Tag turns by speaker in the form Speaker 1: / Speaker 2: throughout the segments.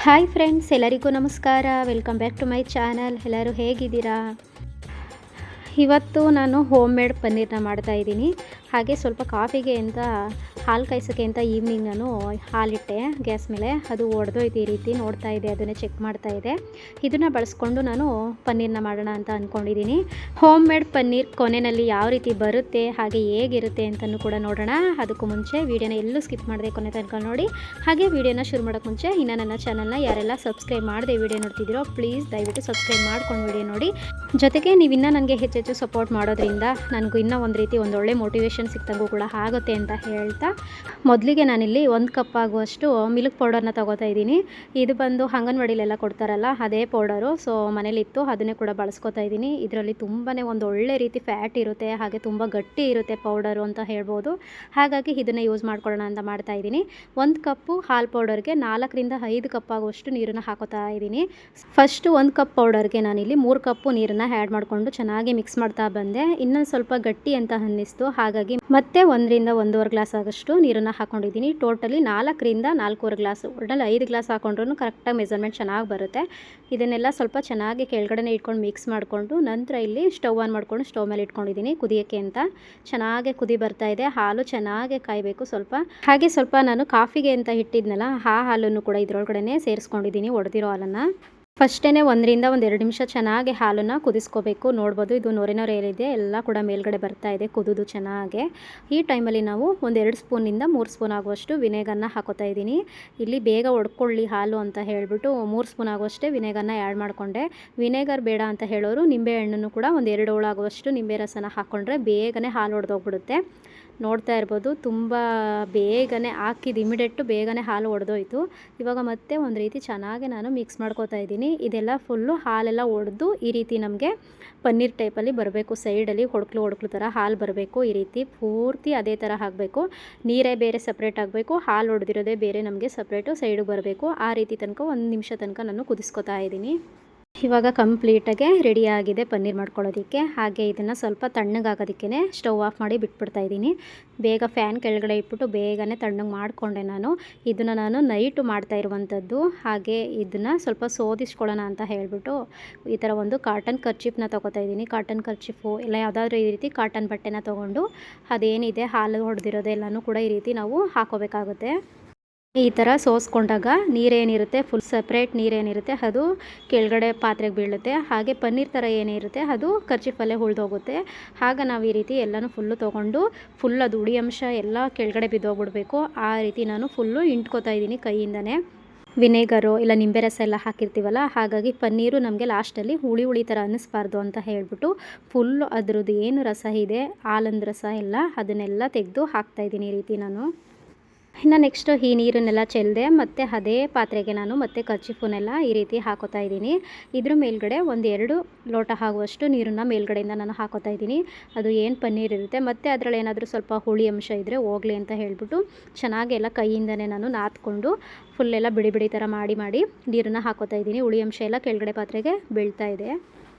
Speaker 1: Hi friends, ಎಲ್ಲರಿಗೂ ನಮಸ್ಕಾರ. Welcome back to my channel. ಎಲ್ಲರೂ ಹೇಗಿದ್ದೀರಾ? ಇವತ್ತು ನಾನು ಹೋಮ್ ಮೇಡ್ ಪನ್ನೀರನ್ನ ಮಾಡ್ತಾಯಿದ್ದೀನಿ. ಹಾಗೆ ಸ್ವಲ್ಪ ಕಾಫಿಗೆ ಅಂತ ಹಾಲು ಕಾಯಿಸೋಕ್ಕೆ ಅಂತ ಈವ್ನಿಂಗ್ ನಾನು ಹಾಲಿಟ್ಟೆ ಗ್ಯಾಸ್ ಮೇಲೆ. ಅದು ಒಡೆದೋಯ್ತು. ಈ ರೀತಿ ನೋಡ್ತಾ ಇದೆ, ಅದನ್ನೇ ಚೆಕ್ ಮಾಡ್ತಾ ಇದೆ. ಇದನ್ನು ಬಳಸ್ಕೊಂಡು ನಾನು ಪನ್ನೀರನ್ನ ಮಾಡೋಣ ಅಂತ ಅಂದ್ಕೊಂಡಿದ್ದೀನಿ. ಹೋಮ್ ಮೇಡ್ ಪನ್ನೀರ್ ಕೊನೆಯಲ್ಲಿ ಯಾವ ರೀತಿ ಬರುತ್ತೆ, ಹಾಗೆ ಹೇಗಿರುತ್ತೆ ಅಂತಲೂ ಕೂಡ ನೋಡೋಣ. ಅದಕ್ಕೂ ಮುಂಚೆ ವೀಡಿಯೋನ ಎಲ್ಲೂ ಸ್ಕಿಪ್ ಮಾಡದೆ ಕೊನೆ ತನಕ ನೋಡಿ. ಹಾಗೆ ವೀಡಿಯೋನ ಶುರು ಮಾಡೋಕ್ಕೆ ಮುಂಚೆ ಇನ್ನು ನನ್ನ ಚಾನಲ್ನ ಯಾರೆಲ್ಲ ಸಬ್ಸ್ಕ್ರೈಬ್ ಮಾಡದೆ ವೀಡಿಯೋ ನೋಡ್ತಿದ್ದೀರೋ ಪ್ಲೀಸ್ ದಯವಿಟ್ಟು ಸಬ್ಸ್ಕ್ರೈಬ್ ಮಾಡ್ಕೊಂಡು ವೀಡಿಯೋ ನೋಡಿ. ಜೊತೆಗೆ ನೀವಿನ್ನೂ ನನಗೆ ಹೆಚ್ಚೆಚ್ಚು ಸಪೋರ್ಟ್ ಮಾಡೋದ್ರಿಂದ ನನಗೂ ಇನ್ನೂ ಒಂದು ರೀತಿ ಒಳ್ಳೆ ಮೋಟಿವೇಶನ್ ಸಿಕ್ತಂಗೂ ಕೂಡ ಆಗುತ್ತೆ ಅಂತ ಹೇಳ್ತಾ, ಮೊದಲಿಗೆ ನಾನಿಲ್ಲಿ 1 ಕಪ್ ಆಗುವಷ್ಟು ಮಿಲ್ಕ್ ಪೌಡರ್ನ ತೊಗೋತಾ ಇದ್ದೀನಿ. ಇದು ಬಂದು ಅಂಗನವಾಡಿಲೆಲ್ಲ ಕೊಡ್ತಾರಲ್ಲ ಅದೇ ಪೌಡರು. ಸೊ ಮನೇಲಿತ್ತು, ಅದನ್ನೇ ಕೂಡ ಬಳಸ್ಕೊತಾ ಇದ್ದೀನಿ. ಇದರಲ್ಲಿ ತುಂಬಾ ಒಳ್ಳೆ ರೀತಿ ಫ್ಯಾಟ್ ಇರುತ್ತೆ, ಹಾಗೆ ತುಂಬ ಗಟ್ಟಿ ಇರುತ್ತೆ ಪೌಡರು ಅಂತ ಹೇಳ್ಬೋದು. ಹಾಗಾಗಿ ಇದನ್ನು ಯೂಸ್ ಮಾಡ್ಕೊಳ್ಳೋಣ ಅಂತ ಮಾಡ್ತಾ ಇದ್ದೀನಿ. 1 ಕಪ್ಪು ಹಾಲು ಪೌಡರ್ಗೆ 4ರಿಂದ 5 ಕಪ್ ಆಗುವಷ್ಟು ನೀರನ್ನು ಹಾಕೋತಾ ಇದ್ದೀನಿ. ಫಸ್ಟು 1 ಕಪ್ ಪೌಡರ್ಗೆ ನಾನಿಲ್ಲಿ 3 ಕಪ್ಪು ನೀರನ್ನು ಆ್ಯಡ್ ಮಾಡಿಕೊಂಡು ಚೆನ್ನಾಗಿ ಮಿಕ್ಸ್ ಮಾಡ್ತಾ ಬಂದೆ. ಇನ್ನೊಂದು ಸ್ವಲ್ಪ ಗಟ್ಟಿ ಅಂತ ಅನ್ನಿಸ್ತು, ಹಾಗಾಗಿ ಮತ್ತೆ 1ರಿಂದ 1.5 ಗ್ಲಾಸ್ ಆಗೋಷ್ಟು ನೀರನ್ನು ಹಾಕೊಂಡಿದ್ದೀನಿ. ಟೋಟಲಿ 4ರಿಂದ 4.25 ಗ್ಲಾಸ್, ಒಟ್ಟಲ್ಲಿ 5 ಗ್ಲಾಸ್ ಹಾಕೊಂಡ್ರೂ ಕರೆಕ್ಟಾಗಿ ಮೆಜರ್ಮೆಂಟ್ ಚೆನ್ನಾಗಿ ಬರುತ್ತೆ. ಇದನ್ನೆಲ್ಲ ಸ್ವಲ್ಪ ಚೆನ್ನಾಗಿ ಕೆಳಗಡೆ ಇಟ್ಕೊಂಡು ಮಿಕ್ಸ್ ಮಾಡಿಕೊಂಡು ನಂತರ ಇಲ್ಲಿ ಸ್ಟವ್ ಆನ್ ಮಾಡಿಕೊಂಡು ಸ್ಟವ್ ಮೇಲೆ ಇಟ್ಕೊಂಡಿದ್ದೀನಿ ಕುದಿಯೋಕ್ಕೆ ಅಂತ. ಚೆನ್ನಾಗಿ ಕುದಿ ಬರ್ತಾ ಇದೆ. ಹಾಲು ಚೆನ್ನಾಗಿ ಕಾಯಬೇಕು ಸ್ವಲ್ಪ. ಹಾಗೆ ಸ್ವಲ್ಪ ನಾನು ಕಾಫಿಗೆ ಅಂತ ಇಟ್ಟಿದ್ನಲ್ಲ ಆ ಹಾಲನ್ನು ಕೂಡ ಇದರೊಳಗಡೆ ಸೇರಿಸ್ಕೊಂಡಿದ್ದೀನಿ, ಒಡೆದಿರೋ ಹಾಲನ್ನು. ಫಸ್ಟೇ 1ರಿಂದ 1-2 ನಿಮಿಷ ಚೆನ್ನಾಗಿ ಹಾಲನ್ನು ಕುದಿಸ್ಕೋಬೇಕು. ನೋಡ್ಬೋದು, ಇದು ನೊರೆ ಏರಿದೆ, ಎಲ್ಲ ಕೂಡ ಮೇಲ್ಗಡೆ ಬರ್ತಾ ಇದೆ ಕುದಿದು ಚೆನ್ನಾಗೆ. ಈ ಟೈಮಲ್ಲಿ ನಾವು 1-2 ಸ್ಪೂನಿಂದ 3 ಸ್ಪೂನ್ ಆಗುವಷ್ಟು ವಿನೆಗರ್ನ ಹಾಕೋತಾ ಇದ್ದೀನಿ. ಇಲ್ಲಿ ಬೇಗ ಒಡ್ಕೊಳ್ಳಿ ಹಾಲು ಅಂತ ಹೇಳಿಬಿಟ್ಟು 3 ಸ್ಪೂನ್ ಆಗುವಷ್ಟೇ ವಿನೆಗರ್ನ ಆ್ಯಡ್ ಮಾಡಿಕೊಂಡೆ. ವಿನೆಗರ್ ಬೇಡ ಅಂತ ಹೇಳೋರು ನಿಂಬೆ ಹಣ್ಣನ್ನು ಕೂಡ 1-2 ಹೋಳಾಗುವಷ್ಟು ನಿಂಬೆ ರಸನ ಹಾಕ್ಕೊಂಡ್ರೆ ಬೇಗನೆ ಹಾಲು ಒಡೆದೋಗ್ಬಿಡುತ್ತೆ. ನೋಡ್ತಾ ಇರ್ಬೋದು, ತುಂಬ ಬೇಗನೆ ಹಾಕಿದ್ದು ಇಮಿಡಿಯೇಟು ಬೇಗನೆ ಹಾಲು ಒಡೆದೋಯ್ತು. ಇವಾಗ ಮತ್ತೆ ಒಂದು ರೀತಿ ಚೆನ್ನಾಗಿ ನಾನು ಮಿಕ್ಸ್ ಮಾಡ್ಕೋತಾ ಇದ್ದೀನಿ. ಇದೆಲ್ಲ ಫುಲ್ಲು ಹಾಲೆಲ್ಲ ಒಡೆದು ಈ ರೀತಿ ನಮಗೆ ಪನ್ನೀರ್ ಟೈಪಲ್ಲಿ ಬರಬೇಕು. ಸೈಡಲ್ಲಿ ಹೊಡ್ಕ್ಲು ಥರ ಹಾಲು ಬರಬೇಕು. ಈ ರೀತಿ ಪೂರ್ತಿ ಅದೇ ಥರ ಆಗಬೇಕು. ನೀರೇ ಬೇರೆ ಸಪ್ರೇಟ್ ಆಗಬೇಕು, ಹಾಲು ಹೊಡೆದಿರೋದೇ ಬೇರೆ ನಮಗೆ ಸಪ್ರೇಟು ಸೈಡಿಗೆ ಬರಬೇಕು. ಆ ರೀತಿ ತನಕ 1 ನಿಮಿಷ ತನಕ ನಾನು ಕುದಿಸ್ಕೊತಾ ಇದ್ದೀನಿ. ಇವಾಗ ಕಂಪ್ಲೀಟಾಗೆ ರೆಡಿಯಾಗಿದೆ ಪನ್ನೀರ್ ಮಾಡ್ಕೊಳ್ಳೋದಕ್ಕೆ. ಹಾಗೆ ಇದನ್ನು ಸ್ವಲ್ಪ ತಣ್ಣಗಾಗೋದಕ್ಕೆ ಸ್ಟವ್ ಆಫ್ ಮಾಡಿ ಬಿಟ್ಬಿಡ್ತಾ ಇದ್ದೀನಿ. ಬೇಗ ಫ್ಯಾನ್ ಕೆಳಗಡೆ ಇಟ್ಬಿಟ್ಟು ಬೇಗನೆ ತಣ್ಣಗೆ ಮಾಡಿಕೊಂಡೆ ನಾನು. ಇದನ್ನು ನಾನು ನೈಟು ಮಾಡ್ತಾ ಇರುವಂಥದ್ದು. ಹಾಗೆ ಇದನ್ನು ಸ್ವಲ್ಪ ಸೋದಿಸ್ಕೊಳ್ಳೋಣ ಅಂತ ಹೇಳಿಬಿಟ್ಟು ಈ ಥರ ಒಂದು ಕಾಟನ್ ಕರ್ಚೀಫ್ನ ತೊಗೋತಾ ಇದ್ದೀನಿ. ಕಾಟನ್ ಕರ್ಚೀಫು ಇಲ್ಲ ಯಾವುದಾದ್ರೂ ಈ ರೀತಿ ಕಾಟನ್ ಬಟ್ಟೆನ ತೊಗೊಂಡು ಅದೇನಿದೆ ಹಾಲು ಹೊಡೆದಿರೋದೆಲ್ಲನೂ ಕೂಡ ಈ ರೀತಿ ನಾವು ಹಾಕೋಬೇಕಾಗುತ್ತೆ. ಈ ಥರ ಸೋಸ್ಕೊಂಡಾಗ ನೀರೇನಿರುತ್ತೆ ಫುಲ್ ಸಪ್ರೇಟ್ ನೀರೇನಿರುತ್ತೆ ಅದು ಕೆಳಗಡೆ ಪಾತ್ರೆಗೆ ಬೀಳುತ್ತೆ. ಹಾಗೆ ಪನ್ನೀರ್ ಥರ ಏನಿರುತ್ತೆ ಅದು ಕರ್ಚೀಫಲ್ಲೇ ಉಳಿದೋಗುತ್ತೆ. ಆಗ ನಾವು ಈ ರೀತಿ ಎಲ್ಲನೂ ಫುಲ್ಲು ತೊಗೊಂಡು ಫುಲ್ ಅದು ಹುಳಿ ಅಂಶ ಎಲ್ಲ ಕೆಳಗಡೆ ಬಿದ್ದೋಗ್ಬಿಡ್ಬೇಕು. ಆ ರೀತಿ ನಾನು ಫುಲ್ಲು ಇಂಟ್ಕೋತಾ ಇದ್ದೀನಿ ಕೈಯಿಂದನೇ. ವಿನೆಗರು ಇಲ್ಲ ನಿಂಬೆ ರಸ ಎಲ್ಲ ಹಾಕಿರ್ತೀವಲ್ಲ, ಹಾಗಾಗಿ ಪನ್ನೀರು ನಮಗೆ ಲಾಸ್ಟಲ್ಲಿ ಹುಳಿ ಥರ ಅನ್ನಿಸ್ಬಾರ್ದು ಅಂತ ಹೇಳಿಬಿಟ್ಟು ಫುಲ್ಲು ಅದ್ರದ್ದು ಏನು ರಸ ಇದೆ ಹಾಲಿನ ರಸ ಎಲ್ಲ ಅದನ್ನೆಲ್ಲ ತೆಗೆದು ಹಾಕ್ತಾಯಿದ್ದೀನಿ ಈ ರೀತಿ ನಾನು. ಇನ್ನು ನೆಕ್ಸ್ಟು ಈ ನೀರನ್ನೆಲ್ಲ ಚೆಲ್ಲಿದೆ ಮತ್ತು ಅದೇ ಪಾತ್ರೆಗೆ ನಾನು ಮತ್ತೆ ಕರ್ಚೀಫನ್ನೆಲ್ಲ ಈ ರೀತಿ ಹಾಕೋತಾ ಇದ್ದೀನಿ. ಇದ್ರ ಮೇಲ್ಗಡೆ 1-2 ಲೋಟ ಆಗುವಷ್ಟು ನೀರನ್ನು ಮೇಲ್ಗಡೆಯಿಂದ ನಾನು ಹಾಕೋತಾ ಇದ್ದೀನಿ. ಅದು ಏನು ಪನ್ನೀರ್ ಇರುತ್ತೆ ಮತ್ತು ಅದರಲ್ಲಿ ಏನಾದರೂ ಸ್ವಲ್ಪ ಹುಳಿ ಅಂಶ ಇದ್ದರೆ ಹೋಗಲಿ ಅಂತ ಹೇಳಿಬಿಟ್ಟು ಚೆನ್ನಾಗಿ ಎಲ್ಲ ಕೈಯಿಂದನೇ ನಾನು ನಾದ್ಕೊಂಡು ಫುಲ್ಲೆಲ್ಲ ಬಿಡಿ ಥರ ಮಾಡಿ ನೀರನ್ನು ಹಾಕೋತಾ ಇದ್ದೀನಿ. ಹುಳಿ ಅಂಶ ಎಲ್ಲ ಕೆಳಗಡೆ ಪಾತ್ರೆಗೆ ಬೀಳ್ತಾ ಇದೆ.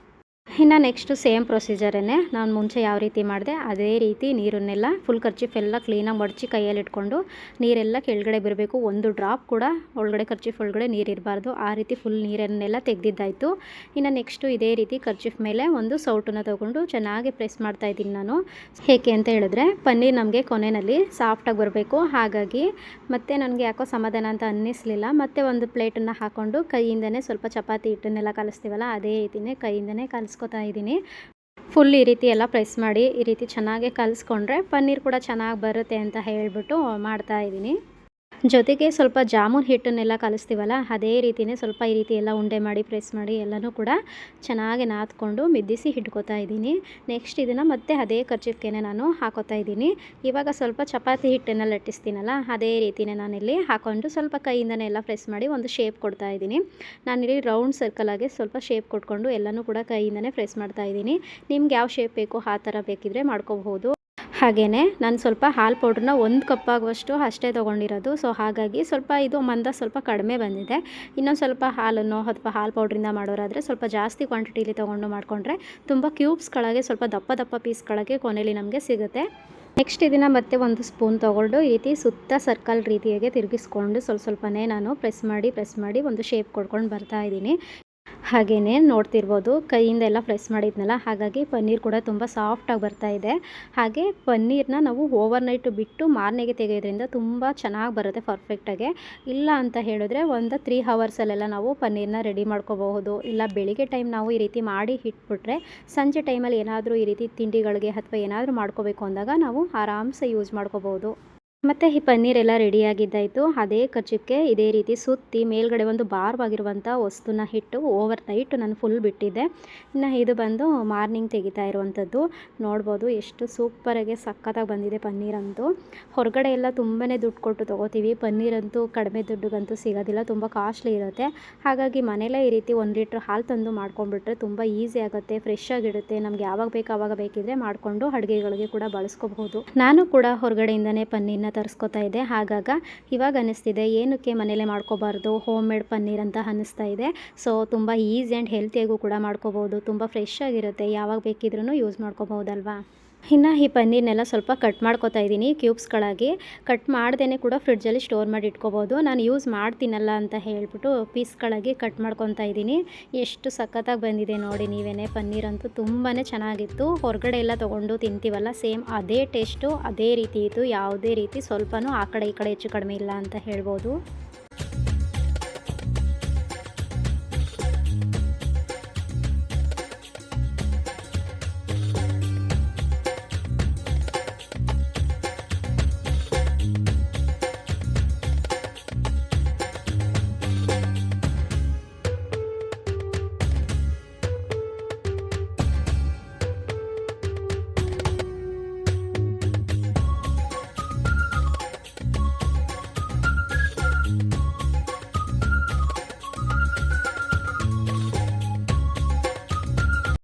Speaker 1: ಇನ್ನು ನೆಕ್ಸ್ಟು ಸೇಮ್ ಪ್ರೊಸೀಜರನ್ನೇ ನಾನು ಮುಂಚೆ ಯಾವ ರೀತಿ ಮಾಡಿದೆ ಅದೇ ರೀತಿ ನೀರನ್ನೆಲ್ಲ ಫುಲ್ ಕರ್ಚೀಫ್ ಎಲ್ಲ ಕ್ಲೀನಾಗಿ ಮಡಚಿ ಕೈಯಲ್ಲಿ ಇಟ್ಕೊಂಡು ನೀರೆಲ್ಲ ಕೆಳಗಡೆ ಬರಬೇಕು. 1 ಡ್ರಾಪ್ ಕೂಡ ಒಳಗಡೆ ಕರ್ಚೀಫ್ ಒಳಗಡೆ ನೀರಿರಬಾರ್ದು. ಆ ರೀತಿ ಫುಲ್ ನೀರನ್ನೆಲ್ಲ ತೆಗೆದಿದ್ದಾಯಿತು. ಇನ್ನು ನೆಕ್ಸ್ಟು ಇದೇ ರೀತಿ ಕರ್ಚೀಫ್ ಮೇಲೆ ಒಂದು ಸೌಟನ್ನು ತೊಗೊಂಡು ಚೆನ್ನಾಗಿ ಪ್ರೆಸ್ ಮಾಡ್ತಾ ಇದ್ದೀನಿ ನಾನು. ಏಕೆ ಅಂತ ಹೇಳಿದ್ರೆ ಪನ್ನೀರ್ ನಮಗೆ ಕೊನೆಯಲ್ಲಿ ಸಾಫ್ಟಾಗಿ ಬರಬೇಕು. ಹಾಗಾಗಿ ಮತ್ತೆ ನನಗೆ ಯಾಕೋ ಸಮಾಧಾನ ಅಂತ ಅನ್ನಿಸಲಿಲ್ಲ. ಮತ್ತೆ ಒಂದು ಪ್ಲೇಟನ್ನು ಹಾಕ್ಕೊಂಡು ಕೈಯಿಂದನೇ ಸ್ವಲ್ಪ ಚಪಾತಿ ಹಿಟ್ಟನ್ನೆಲ್ಲ ಕಲಿಸ್ತೀವಲ್ಲ ಅದೇ ರೀತಿಯೇ ಕೈಯಿಂದನೇ ಕಲಿಸ್ಕೊತಾ ಇದ್ದೀನಿ. ಫುಲ್ ಈ ರೀತಿ ಎಲ್ಲ ಪ್ರೆಸ್ ಮಾಡಿ ಈ ರೀತಿ ಚೆನ್ನಾಗಿ ಕಲಿಸ್ಕೊಂಡ್ರೆ ಪನ್ನೀರ್ ಕೂಡ ಚೆನ್ನಾಗಿ ಬರುತ್ತೆ ಅಂತ ಹೇಳಿಬಿಟ್ಟು ಮಾಡ್ತಾ ಇದ್ದೀನಿ. ಜೊತೆಗೆ ಸ್ವಲ್ಪ ಜಾಮೂನ್ ಹಿಟ್ಟನ್ನೆಲ್ಲ ಕಲಿಸ್ತೀವಲ್ಲ ಅದೇ ರೀತಿಯೇ ಸ್ವಲ್ಪ ಈ ರೀತಿ ಎಲ್ಲ ಉಂಡೆ ಮಾಡಿ ಪ್ರೆಸ್ ಮಾಡಿ ಎಲ್ಲನೂ ಕೂಡ ಚೆನ್ನಾಗಿ ನಾದ್ಕೊಂಡು ಮಿದ್ದಿಸಿ ಹಿಡ್ಕೋತಾ ಇದ್ದೀನಿ. ನೆಕ್ಸ್ಟ್ ಇದನ್ನು ಮತ್ತೆ ಅದೇ ಕರ್ಚೀಫ್ಗೆ ನಾನು ಹಾಕೋತಾ ಇದ್ದೀನಿ. ಇವಾಗ ಸ್ವಲ್ಪ ಚಪಾತಿ ಹಿಟ್ಟನ್ನು ಲಟ್ಟಿಸ್ತೀನಲ್ಲ ಅದೇ ರೀತಿಯೇ ನಾನಿಲ್ಲಿ ಹಾಕ್ಕೊಂಡು ಸ್ವಲ್ಪ ಕೈಯಿಂದನೇ ಎಲ್ಲ ಪ್ರೆಸ್ ಮಾಡಿ ಒಂದು ಶೇಪ್ ಕೊಡ್ತಾ ಇದ್ದೀನಿ. ನಾನಿಲ್ಲಿ ರೌಂಡ್ ಸರ್ಕಲಾಗಿ ಸ್ವಲ್ಪ ಶೇಪ್ ಕೊಟ್ಕೊಂಡು ಎಲ್ಲನೂ ಕೂಡ ಕೈಯಿಂದನೇ ಪ್ರೆಸ್ ಮಾಡ್ತಾ ಇದ್ದೀನಿ. ನಿಮ್ಗೆ ಯಾವ ಶೇಪ್ ಬೇಕೋ ಆ ಥರ ಬೇಕಿದ್ರೆ ಮಾಡ್ಕೋಬಹುದು. ಹಾಗೆಯೇ ನಾನು ಸ್ವಲ್ಪ ಹಾಲು ಪೌಡ್ರನ್ನ 1 ಕಪ್ ಆಗುವಷ್ಟು ಅಷ್ಟೇ ತೊಗೊಂಡಿರೋದು. ಸೊ ಹಾಗಾಗಿ ಸ್ವಲ್ಪ ಇದು ಮಂದ ಸ್ವಲ್ಪ ಕಡಿಮೆ ಬಂದಿದೆ. ಇನ್ನೊಂದು ಸ್ವಲ್ಪ ಹಾಲನ್ನು ಅಥವಾ ಹಾಲು ಪೌಡ್ರಿಂದ ಮಾಡೋರಾದರೆ ಸ್ವಲ್ಪ ಜಾಸ್ತಿ ಕ್ವಾಂಟಿಟಿಲಿ ತೊಗೊಂಡು ಮಾಡಿಕೊಂಡ್ರೆ ತುಂಬ ಕ್ಯೂಬ್ಸ್ಗಳಾಗೆ ಸ್ವಲ್ಪ ದಪ್ಪ ಪೀಸ್ಗಳಾಗೆ ಕೊನೆಯಲ್ಲಿ ನಮಗೆ ಸಿಗುತ್ತೆ. ನೆಕ್ಸ್ಟ್ ಇದನ್ನು ಮತ್ತೆ ಒಂದು ಸ್ಪೂನ್ ತೊಗೊಂಡು ಈ ರೀತಿ ಸುತ್ತ ಸರ್ಕಲ್ ರೀತಿಯಾಗಿ ತಿರುಗಿಸ್ಕೊಂಡು ಸ್ವಲ್ಪನೇ ನಾನು ಪ್ರೆಸ್ ಮಾಡಿ ಒಂದು ಶೇಪ್ ಕೊಡ್ಕೊಂಡು ಬರ್ತಾ ಇದ್ದೀನಿ. ಹಾಗೆಯೇ ನೋಡ್ತಿರ್ಬೋದು ಕೈಯಿಂದ ಎಲ್ಲ ಪ್ರೆಸ್ ಮಾಡಿದ್ನಲ್ಲ, ಹಾಗಾಗಿ ಪನ್ನೀರ್ ಕೂಡ ತುಂಬ ಸಾಫ್ಟಾಗಿ ಬರ್ತಾ ಇದೆ. ಹಾಗೆ ಪನ್ನೀರನ್ನ ನಾವು ಓವರ್ನೈಟ್ ಬಿಟ್ಟು ಮಾರನೆಗೆ ತೆಗೆಯೋದ್ರಿಂದ ತುಂಬ ಚೆನ್ನಾಗಿ ಬರುತ್ತೆ ಪರ್ಫೆಕ್ಟಾಗಿ. ಇಲ್ಲ ಅಂತ ಹೇಳಿದ್ರೆ ಒಂದು 3 ಅವರ್ಸಲ್ಲೆಲ್ಲ ನಾವು ಪನ್ನೀರನ್ನ ರೆಡಿ ಮಾಡ್ಕೋಬಹುದು. ಇಲ್ಲ ಬೆಳಿಗ್ಗೆ ಟೈಮ್ ನಾವು ಈ ರೀತಿ ಮಾಡಿ ಇಟ್ಬಿಟ್ರೆ ಸಂಜೆ ಟೈಮಲ್ಲಿ ಏನಾದರೂ ಈ ರೀತಿ ತಿಂಡಿಗಳಿಗೆ ಅಥವಾ ಏನಾದರೂ ಮಾಡ್ಕೋಬೇಕು ಅಂದಾಗ ನಾವು ಆರಾಮ್ಸೆ ಯೂಸ್ ಮಾಡ್ಕೋಬೋದು. ಮತ್ತು ಈ ಪನ್ನೀರೆಲ್ಲ ರೆಡಿಯಾಗಿದ್ದಾಯಿತು. ಅದೇ ಕರ್ಚಿಪ್ಗೆ ಇದೇ ರೀತಿ ಸುತ್ತಿ ಮೇಲ್ಗಡೆ ಒಂದು ಭಾರವಾಗಿರುವಂಥ ವಸ್ತುನ ಇಟ್ಟು ಓವರ್ ನೈಟ್ ನಾನು ಫುಲ್ ಬಿಟ್ಟಿದ್ದೆ. ಇನ್ನು ಇದು ಬಂದು ಮಾರ್ನಿಂಗ್ ತೆಗಿತಾ ಇರುವಂಥದ್ದು. ನೋಡ್ಬೋದು ಎಷ್ಟು ಸೂಪರಾಗಿ ಸಖತ್ತಾಗಿ ಬಂದಿದೆ ಪನ್ನೀರಂತೂ. ಹೊರಗಡೆ ಎಲ್ಲ ತುಂಬಾ ದುಡ್ಡು ಕೊಟ್ಟು ತೊಗೋತೀವಿ. ಪನ್ನೀರಂತೂ ಕಡಿಮೆ ದುಡ್ಡಿಗಂತೂ ಸಿಗೋದಿಲ್ಲ, ತುಂಬ ಕಾಸ್ಟ್ಲಿ ಇರುತ್ತೆ. ಹಾಗಾಗಿ ಮನೇಲೇ ಈ ರೀತಿ 1 ಲೀಟ್ರ್ ಹಾಲು ತಂದು ಮಾಡ್ಕೊಂಡ್ಬಿಟ್ರೆ ತುಂಬ ಈಸಿ ಆಗುತ್ತೆ, ಫ್ರೆಶ್ ಆಗಿರುತ್ತೆ. ನಮ್ಗೆ ಯಾವಾಗ ಬೇಕು ಆವಾಗ ಬೇಕಿದ್ರೆ ಮಾಡಿಕೊಂಡು ಅಡುಗೆಗಳಿಗೆ ಕೂಡ ಬಳಸ್ಕೋಬಹುದು. ನಾನು ಕೂಡ ಹೊರಗಡೆಯಿಂದನೇ ಪನ್ನೀರ್ನ ತರಿಸ್ಕೊತಾ ಇದ್ದೆ. ಇವಾಗ ಅನ್ನಿಸ್ತಿದೆ ಏನಕ್ಕೆ ಮನೇಲೆ ಮಾಡ್ಕೋಬಾರ್ದು, ಹೋಮ್ ಮೇಡ್ ಪನ್ನೀರ್ ಅಂತ ಅನ್ನಿಸ್ತಾ ಇದೆ. ಸೊ ತುಂಬ ಈಸಿ ಆ್ಯಂಡ್ ಹೆಲ್ತಿಯಾಗೂ ಕೂಡ ಮಾಡ್ಕೋಬೋದು. ತುಂಬ ಫ್ರೆಶ್ ಆಗಿರುತ್ತೆ, ಯಾವಾಗ ಬೇಕಿದ್ರೂ ಯೂಸ್ ಮಾಡ್ಕೋಬಹುದಲ್ವಾ. ಇನ್ನು ಈ ಪನ್ನೀರ್ನೆಲ್ಲ ಸ್ವಲ್ಪ ಕಟ್ ಮಾಡ್ಕೊತಾ ಇದ್ದೀನಿ ಕ್ಯೂಬ್ಸ್ಗಳಾಗಿ. ಕಟ್ ಮಾಡ್ದೇ ಕೂಡ ಫ್ರಿಡ್ಜಲ್ಲಿ ಸ್ಟೋರ್ ಮಾಡಿ ಇಟ್ಕೋಬೋದು. ನಾನು ಯೂಸ್ ಮಾಡ್ತೀನಲ್ಲ ಅಂತ ಹೇಳ್ಬಿಟ್ಟು ಪೀಸ್ಗಳಾಗಿ ಕಟ್ ಮಾಡ್ಕೊತಾ ಇದ್ದೀನಿ. ಎಷ್ಟು ಸಖತ್ತಾಗಿ ಬಂದಿದೆ ನೋಡಿ ನೀವೇ. ಪನ್ನೀರ್ ಅಂತೂ ತುಂಬಾ ಚೆನ್ನಾಗಿತ್ತು. ಹೊರಗಡೆ ಎಲ್ಲ ತೊಗೊಂಡು ತಿಂತೀವಲ್ಲ, ಸೇಮ್ ಅದೇ ಟೇಸ್ಟು ಅದೇ ರೀತಿ ಇತ್ತು. ಯಾವುದೇ ರೀತಿ ಸ್ವಲ್ಪನೂ ಆ ಕಡೆ ಈ ಕಡೆ ಹೆಚ್ಚು ಕಡಿಮೆ ಇಲ್ಲ ಅಂತ ಹೇಳ್ಬೋದು.